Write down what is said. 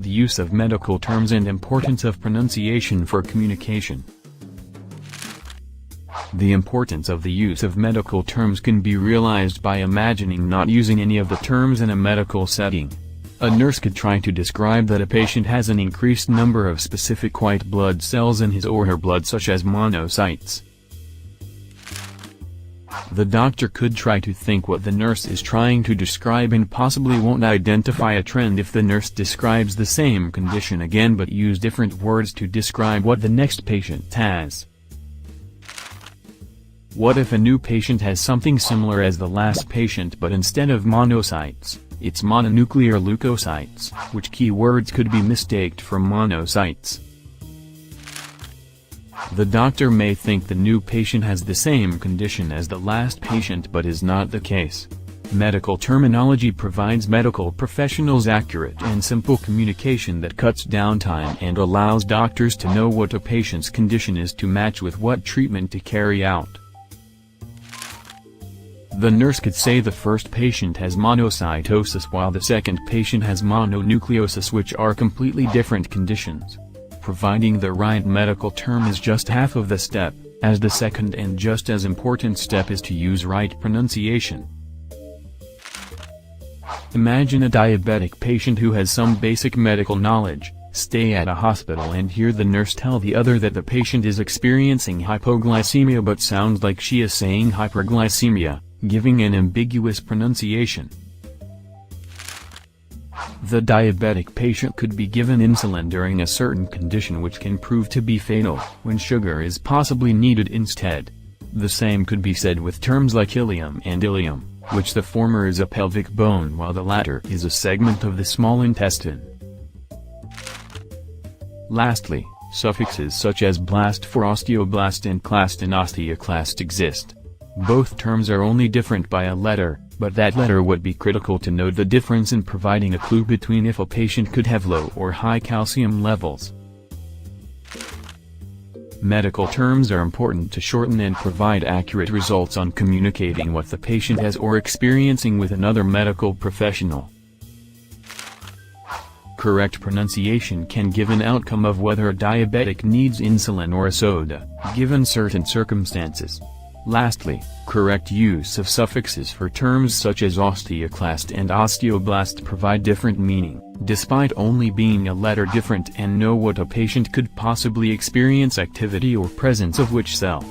The use of medical terms and importance of pronunciation for communication. The importance of the use of medical terms can be realized by imagining not using any of the terms in a medical setting. A nurse could try to describe that a patient has an increased number of specific white blood cells in his or her blood, such as monocytes. The doctor could try to think what the nurse is trying to describe and possibly won't identify a trend if the nurse describes the same condition again but use different words to describe what the next patient has. What if a new patient has something similar as the last patient, but instead of monocytes, it's mononuclear leukocytes, which keywords could be mistaked for monocytes? The doctor may think the new patient has the same condition as the last patient, but is not the case. Medical terminology provides medical professionals accurate and simple communication that cuts down time and allows doctors to know what a patient's condition is to match with what treatment to carry out. The nurse could say the first patient has monocytosis while the second patient has mononucleosis, which are completely different conditions. Providing the right medical term is just half of the step, as the second and just as important step is to use right pronunciation. Imagine a diabetic patient who has some basic medical knowledge, stay at a hospital and hear the nurse tell the other that the patient is experiencing hypoglycemia but sounds like she is saying hyperglycemia, giving an ambiguous pronunciation. The diabetic patient could be given insulin during a certain condition which can prove to be fatal, when sugar is possibly needed instead. The same could be said with terms like ileum and ileum, which the former is a pelvic bone while the latter is a segment of the small intestine. Lastly, suffixes such as blast for osteoblast and clast in osteoclast exist. Both terms are only different by a letter, but that letter would be critical to note the difference in providing a clue between if a patient could have low or high calcium levels. Medical terms are important to shorten and provide accurate results on communicating what the patient has or experiencing with another medical professional. Correct pronunciation can give an outcome of whether a diabetic needs insulin or a soda, given certain circumstances. Lastly, correct use of suffixes for terms such as osteoclast and osteoblast provide different meaning, despite only being a letter different, and know what a patient could possibly experience, activity or presence of which cell.